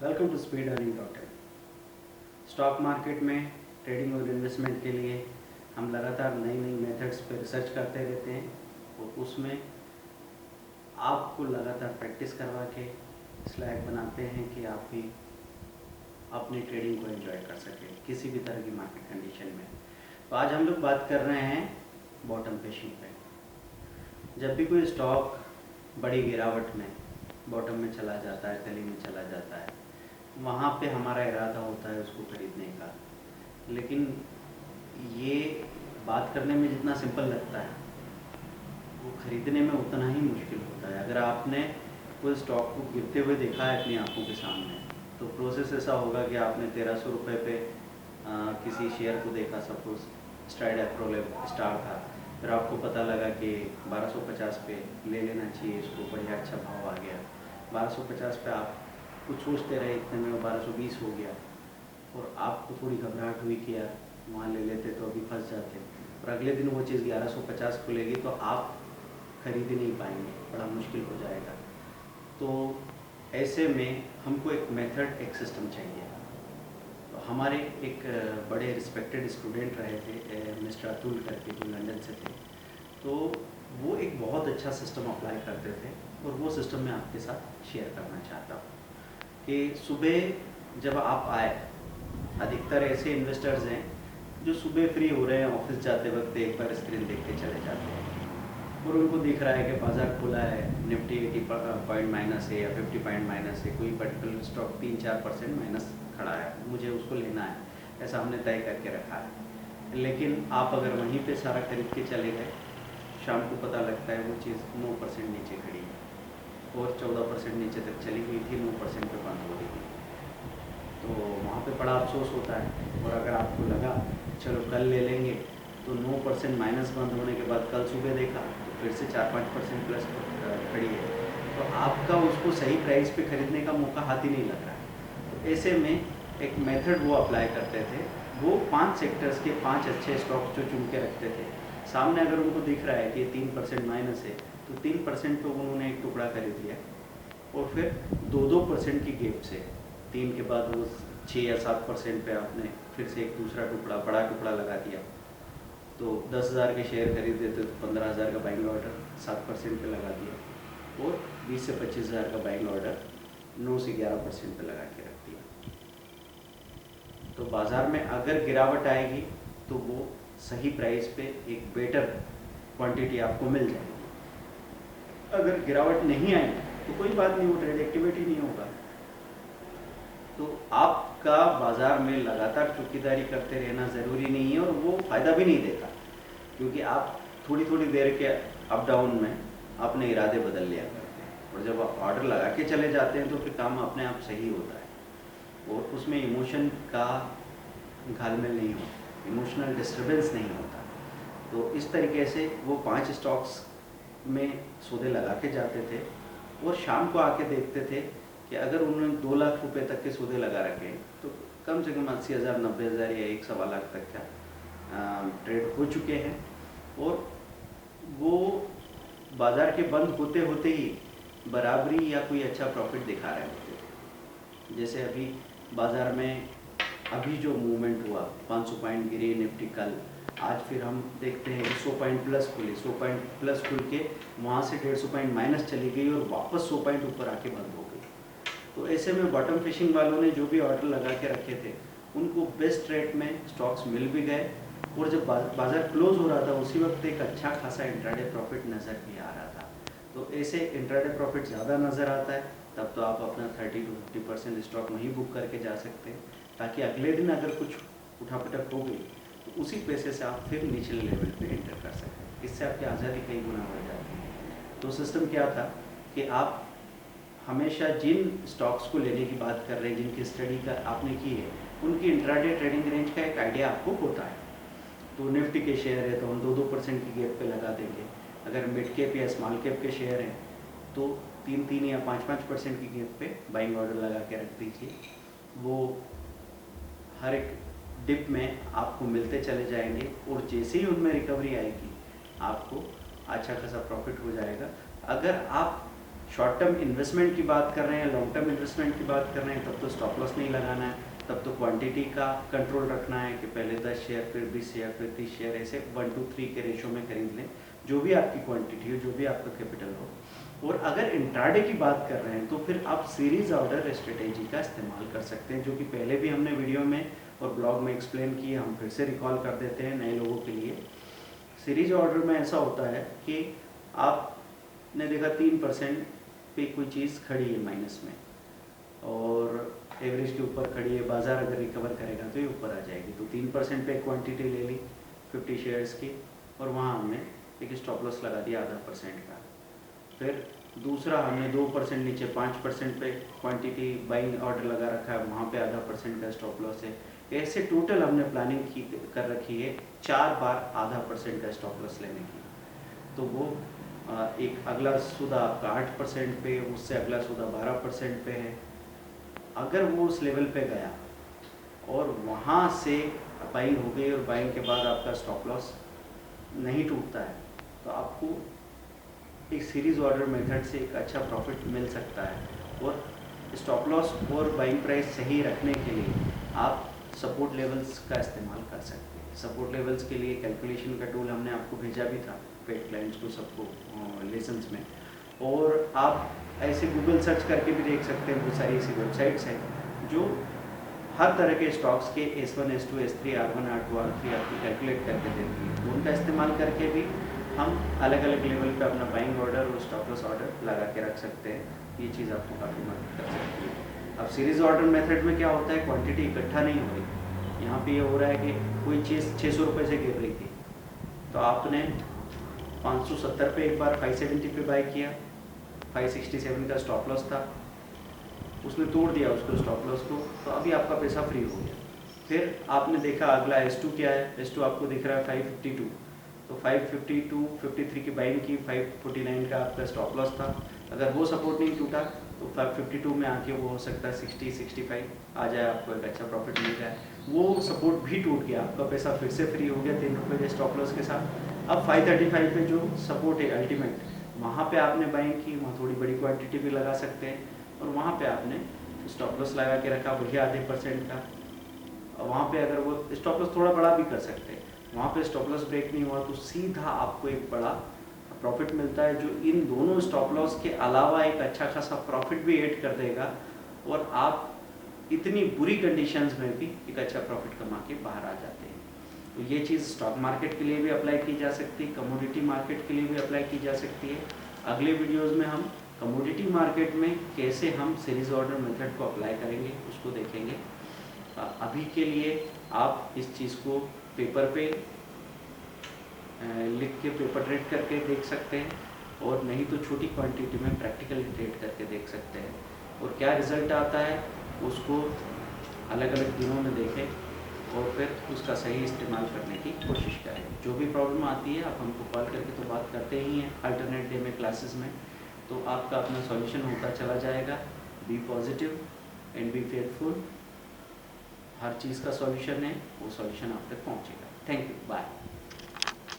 Welcome to speed earning dot in. Stock market में trading और investment के लिए हम लगातार नई नई मेथड्स पर रिसर्च करते रहते हैं और उसमें आपको लगातार प्रैक्टिस करवा के इस लायक बनाते हैं कि आप भी अपनी ट्रेडिंग को एंजॉय कर सकें किसी भी तरह की मार्केट कंडीशन में। तो आज हम लोग बात कर रहे हैं बॉटम फिशिंग पे। जब भी कोई स्टॉक बड़ी गिरावट में बॉटम में चला जाता है, तली में चला जाता है, वहाँ पे हमारा इरादा होता है उसको खरीदने का। लेकिन ये बात करने में जितना सिंपल लगता है वो खरीदने में उतना ही मुश्किल होता है। अगर आपने कोई स्टॉक को गिरते हुए देखा है अपनी आंखों के सामने तो प्रोसेस ऐसा होगा कि आपने 1300 रुपये पे किसी शेयर को देखा, सपोज स्ट्राइड एप्रोलेब स्टार था, फिर आपको पता लगा कि 1250 पे ले लेना चाहिए इसको, बढ़िया अच्छा भाव आ गया। 1250 पे आप कुछ सोचते रहे, इतने में 1220 हो गया और आपको थोड़ी घबराहट हुई कि यार वहाँ ले लेते तो अभी फंस जाते, और अगले दिन वो चीज़ 1150 को लेगी तो आप खरीद ही नहीं पाएंगे, बड़ा मुश्किल हो जाएगा। तो ऐसे में हमको एक मेथड, एक सिस्टम चाहिए। तो हमारे एक बड़े रिस्पेक्टेड स्टूडेंट रहे थे मिस्टर अतुल करके, जो लंदन से थे, तो वो एक बहुत अच्छा सिस्टम अप्लाई करते थे और वो सिस्टम मैं आपके साथ शेयर करना चाहता हूँ। कि सुबह जब आप आए, अधिकतर ऐसे इन्वेस्टर्स हैं जो सुबह फ्री हो रहे हैं, ऑफिस जाते वक्त एक बार स्क्रीन देख के चले जाते हैं और उनको दिख रहा है कि बाजार खुला है, निफ्टी 80 पॉइंट माइनस है या 50 पॉइंट माइनस है, कोई पर्टिकुलर स्टॉक 3-4% माइनस खड़ा है, मुझे उसको लेना है, ऐसा हमने तय करके रखा है। लेकिन आप अगर वहीं पे सारा खरीद के चले गए, शाम को पता लगता है वो चीज़ 9% नीचे खड़ी है और 14% नीचे तक चली गई थी, 9% पे बंद हो गई थी। तो वहाँ पे बड़ा अफसोस होता है। और अगर आपको लगा चलो कल ले लेंगे, तो 9% माइनस बंद होने के बाद कल सुबह देखा तो फिर से 4-5% प्लस खड़ी है, तो आपका उसको सही प्राइस पे खरीदने का मौका हाथ ही नहीं लग रहा है। तो ऐसे में एक मेथड वो अप्लाई करते थे। वो 5 सेक्टर्स के 5 अच्छे स्टॉक्स जो चुन के रखते थे, सामने अगर उनको दिख रहा है कि 3% माइनस है तो 3% पे उन्होंने एक टुकड़ा खरीद लिया और फिर 2-2% की गैप से 3 के बाद वो 6 या 7% पे आपने फिर से एक दूसरा टुकड़ा, बड़ा टुकड़ा लगा दिया। तो 10,000 के शेयर खरीदे थे तो 15,000 का बाइंग ऑर्डर 7% पे लगा दिया और 20 से 25,000 का बाइंग ऑर्डर 9 से 11% पे लगा के रख दिया। तो बाज़ार में अगर गिरावट आएगी तो वो सही प्राइस पे एक बेटर क्वांटिटी आपको मिल जाएगी। अगर गिरावट नहीं आई तो कोई बात नहीं, वो ट्रेड एक्टिविटी नहीं होगा। तो आपका बाज़ार में लगातार चौकीदारी करते रहना ज़रूरी नहीं है और वो फ़ायदा भी नहीं देता, क्योंकि आप थोड़ी थोड़ी देर के अप डाउन में अपने इरादे बदल लिया करते हैं और जब आप ऑर्डर लगा के चले जाते हैं तो फिर काम अपने आप सही होता है और उसमें इमोशन का घालमेल नहीं होता, इमोशनल डिस्टर्बेंस नहीं होता। तो इस तरीके से वो 5 स्टॉक्स में सौदे लगा के जाते थे और शाम को आके देखते थे कि अगर उन्होंने 2 लाख रुपए तक के सौदे लगा रखे तो कम से कम 80,000, 90,000 या 1-1.25 लाख तक का ट्रेड हो चुके हैं और वो बाज़ार के बंद होते होते ही बराबरी या कोई अच्छा प्रॉफिट दिखा रहे होते थे। जैसे अभी बाज़ार में अभी जो मूवमेंट हुआ, 500 पॉइंट गिरे निफ्टी कल, आज फिर हम देखते हैं 100 पॉइंट प्लस खुली, 100 पॉइंट प्लस खुल के वहाँ से 150 पॉइंट माइनस चली गई और वापस 100 पॉइंट ऊपर आके बंद हो गई। तो ऐसे में बॉटम फिशिंग वालों ने जो भी ऑर्डर लगा के रखे थे उनको बेस्ट रेट में स्टॉक्स मिल भी गए और जब बाज़ार क्लोज हो रहा था उसी वक्त एक अच्छा खासा इंट्राडे प्रॉफिट नज़र भी आ रहा था। तो ऐसे इंट्राडे प्रॉफिट ज़्यादा नज़र आता है तब तो आप अपना 30-50% स्टॉक वहीं बुक करके जा सकते हैं, ताकि अगले दिन अगर कुछ उठापटक हो गई तो उसी पैसे से आप फिर निचले लेवल पे एंटर कर सकते हैं। इससे आपकी आज़ादी कई गुना बढ़ जाती है। तो सिस्टम क्या था कि आप हमेशा जिन स्टॉक्स को लेने की बात कर रहे हैं, जिनकी स्टडी का आपने की है, उनकी इंट्राडे ट्रेडिंग रेंज का एक आइडिया आपको होता है। तो निफ्टी के शेयर है तो हम 2-2% की गैप पे लगा देंगे। अगर मिड कैप या स्मॉल कैप के शेयर हैं तो 3-3 या 5-5% की गैप पे बाइंग ऑर्डर लगा के रख दीजिए। वो हर एक डिप में आपको मिलते चले जाएंगे और जैसे ही उनमें रिकवरी आएगी आपको अच्छा खासा प्रॉफिट हो जाएगा। अगर आप शॉर्ट टर्म इन्वेस्टमेंट की बात कर रहे हैं, लॉन्ग टर्म इन्वेस्टमेंट की बात कर रहे हैं, तब तो स्टॉप लॉस नहीं लगाना है, तब तो क्वांटिटी का कंट्रोल रखना है कि पहले 10 शेयर, फिर 20 शेयर, फिर 30 शेयर, ऐसे 1-3 के रेशो में खरीद लें, जो भी आपकी क्वांटिटी हो, जो भी आपका कैपिटल हो। और अगर इंट्राडे की बात कर रहे हैं तो फिर आप सीरीज ऑर्डर स्ट्रेटेजी का इस्तेमाल कर सकते हैं, जो कि पहले भी हमने वीडियो में और ब्लॉग में एक्सप्लेन किए, हम फिर से रिकॉल कर देते हैं नए लोगों के लिए। सीरीज ऑर्डर में ऐसा होता है कि आपने देखा 3% पे कोई चीज़ खड़ी है माइनस में और एवरेज के ऊपर खड़ी है, बाजार अगर रिकवर करेगा तो ये ऊपर आ जाएगी, तो 3% पे क्वांटिटी ले ली 50 शेयर्स की और वहाँ हमने एक स्टॉप लॉस लगा दिया 0.5% का। फिर दूसरा हमने 2% नीचे 5% पे क्वांटिटी बाइंग ऑर्डर लगा रखा है, वहाँ पे 0.5% का स्टॉप लॉस है। ऐसे टोटल हमने प्लानिंग की कर रखी है 4 बार 0.5% का स्टॉप लॉस लेने की। तो वो एक अगला सौदा आपका 8% पे, उससे अगला सौदा 12% पे है। अगर वो उस लेवल पे गया और वहाँ से बाइंग हो गई और बाइंग के बाद आपका स्टॉप लॉस नहीं टूटता है, तो आपको एक सीरीज ऑर्डर मेथड से एक अच्छा प्रॉफिट मिल सकता है। और स्टॉप लॉस और बाइंग प्राइस सही रखने के लिए आप सपोर्ट लेवल्स का इस्तेमाल कर सकते हैं। सपोर्ट लेवल्स के लिए कैलकुलेशन का टूल हमने आपको भेजा भी था पेड क्लाइंट्स को सबको लेसन्स में, और आप ऐसे गूगल सर्च करके भी देख सकते हैं। बहुत सारी ऐसी वेबसाइट्स हैं जो हर तरह के स्टॉक्स के S1, S2, S3, R1, R2, R3 आपको कैलकुलेट करके देती है। तो उनका इस्तेमाल करके भी हम अलग अलग लेवल पे अपना बाइंग ऑर्डर और स्टॉप लॉस ऑर्डर लगा के रख सकते हैं। ये चीज़ आपको काफ़ी मदद कर सकती है। अब सीरीज ऑर्डर मेथड में क्या होता है, क्वांटिटी इकट्ठा नहीं हो रही। यहाँ पे ये हो रहा है कि कोई चीज़ 600 रुपये से गिर रही थी, तो आपने 570 पे एक बार 570 पे बाई किया, 567 का स्टॉप लॉस था, उसने तोड़ दिया उसको स्टॉप लॉस को, तो अभी आपका पैसा फ्री हो गया। फिर आपने देखा अगला S2 क्या है, S2 आपको दिख रहा है 552, तो 552, 53 की बाइंग की, 549 का आपका स्टॉप लॉस था। अगर वो सपोर्ट नहीं टूटा तो 552 में आके वो हो सकता है 60, 65 आ जाए, आपको एक अच्छा प्रॉफिट मिल जाए। वो सपोर्ट भी टूट गया, आपका पैसा फिर से फ्री हो गया 3 रुपये के स्टॉप लॉस के साथ। अब 535 पे जो सपोर्ट है अल्टीमेट, वहाँ पे आपने बाइंग की, वहाँ थोड़ी बड़ी क्वांटिटी भी लगा सकते हैं, और वहाँ पे आपने स्टॉप लॉस लगा के रखा वही 0.5% का। वहाँ पे अगर वो स्टॉप लॉस थोड़ा बड़ा भी कर सकते हैं, वहाँ पे स्टॉप लॉस ब्रेक नहीं हुआ तो सीधा आपको एक बड़ा प्रॉफिट मिलता है, जो इन दोनों स्टॉप लॉस के अलावा एक अच्छा खासा प्रॉफिट भी ऐड कर देगा, और आप इतनी बुरी कंडीशंस में भी एक अच्छा प्रॉफिट कमा के बाहर आ जाते हैं। तो ये चीज़ स्टॉक मार्केट के लिए भी अप्लाई की जा सकती है, कमोडिटी मार्केट के लिए भी अप्लाई की जा सकती है। अगले वीडियोज़ में हम कमोडिटी मार्केट में कैसे हम सीरीज ऑर्डर मेथड को अप्लाई करेंगे उसको देखेंगे। अभी के लिए आप इस चीज़ को पेपर पे लिख के पेपर ट्रेड करके देख सकते हैं, और नहीं तो छोटी क्वांटिटी में प्रैक्टिकली ट्रेड करके देख सकते हैं, और क्या रिज़ल्ट आता है उसको अलग अलग दिनों में देखें और फिर उसका सही इस्तेमाल करने की कोशिश करें। जो भी प्रॉब्लम आती है आप हमको कॉल करके तो बात करते ही हैं अल्टरनेट डे में क्लासेस में, तो आपका अपना सॉल्यूशन होता चला जाएगा। Be positive and be faithful, हर चीज़ का सॉल्यूशन है, वो सॉल्यूशन आप तक पहुँचेगा। Thank you, bye.